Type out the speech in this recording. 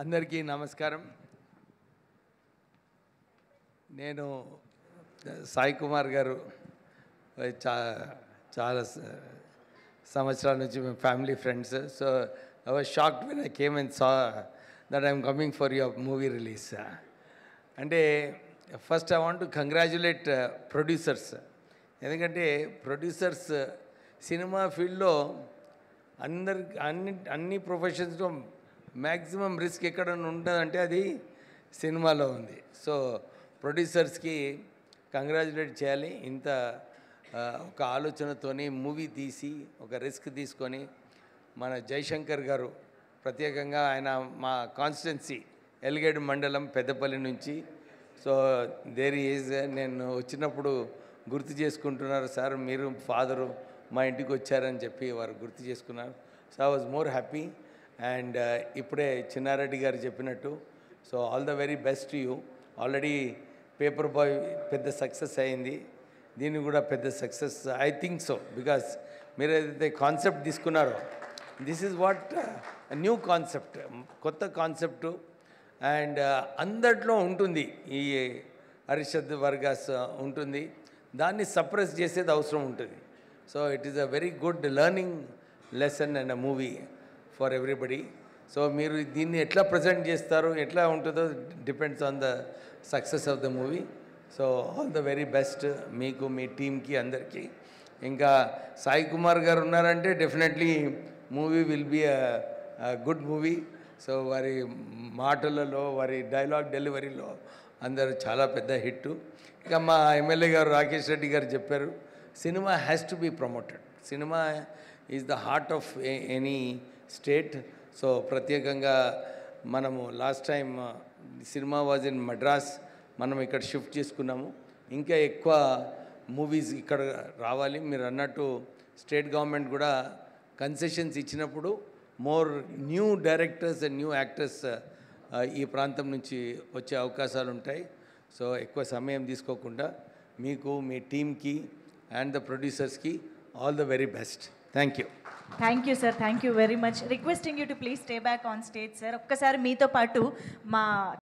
అందరికీ నమస్కారం. నేను సాయి కుమార్ గారు చాలా సంవత్సరాల నుంచి మేము family friends. So I was shocked when I came and saw that I'm coming for your movie release. అంటే first I want to congratulate producers. ఎందుకంటే ప్రొడ్యూసర్స్ సినిమా ఫీల్డ్లో అన్ని ప్రొఫెషన్స్లో మ్యాక్సిమం రిస్క్ ఎక్కడ ఉంటుందంటే అది సినిమాలో ఉంది. సో ప్రొడ్యూసర్స్కి కంగ్రాచ్యులేట్ చేయాలి. ఇంత ఒక ఆలోచనతోని మూవీ తీసి ఒక రిస్క్ తీసుకొని మన జయశంకర్ గారు ప్రత్యేకంగా ఆయన మా కాన్స్టిట్యున్సీ ఎల్గేడు మండలం పెద్దపల్లి నుంచి. సో దేర్ ఈజ్ నేను వచ్చినప్పుడు గుర్తు చేసుకుంటున్నారు, సార్ మీరు ఫాదరు మా ఇంటికి వచ్చారని చెప్పి వారు గుర్తు చేసుకున్నారు. So I was more happy. And ఇప్పుడే చిన్నారెడ్డి గారు చెప్పినట్టు so all the very best you. Already paper boy పెద్ద సక్సెస్ అయింది, దీన్ని కూడా పెద్ద success I think so. Because మీరు ఏదైతే కాన్సెప్ట్ తీసుకున్నారో this is what new concept, కొత్త కాన్సెప్టు. అండ్ అందట్లో ఉంటుంది ఈ అరిషద్ వర్గాస్ ఉంటుంది, దాన్ని సప్రెస్ చేసేది అవసరం ఉంటుంది. So it is a very good learning lesson and a movie for everybody. So మీరు దీన్ని ఎట్లా ప్రజెంట్ చేస్తారో ఎట్లా ఉంటుందో depends on the success of the movie. So all the very best మీకు, మీ టీమ్కి, అందరికీ. ఇంకా సాయి కుమార్ గారు ఉన్నారంటే definitely movie will be a good movie. So వారి మాటలలో, వారి డైలాగ్ డెలివరీలో అందరూ చాలా పెద్ద హిట్. ఇక మా ఎమ్మెల్యే గారు రాకేష్ రెడ్డి గారు చెప్పారు, cinema has to be promoted. Cinema is the heart of any state. So ప్రత్యేకంగా మనము last time cinema was in Madras, మనం ఇక్కడ షిఫ్ట్ చేసుకున్నాము. ఇంకా ఎక్కువ మూవీస్ ఇక్కడ రావాలి. మీరు అన్నట్టు స్టేట్ గవర్నమెంట్ కూడా కన్సెషన్స్ ఇచ్చినప్పుడు more new directors and new actors ఈ ప్రాంతం నుంచి వచ్చే అవకాశాలు ఉంటాయి. సో ఎక్కువ సమయం తీసుకోకుండా మీకు, మీ టీమ్కి అండ్ ద ప్రొడ్యూసర్స్కి all the very best. Thank you. Thank you sir, thank you very much. Requesting you to please stay back on stage sir. ఒక్కసారి మీతో పాటు మా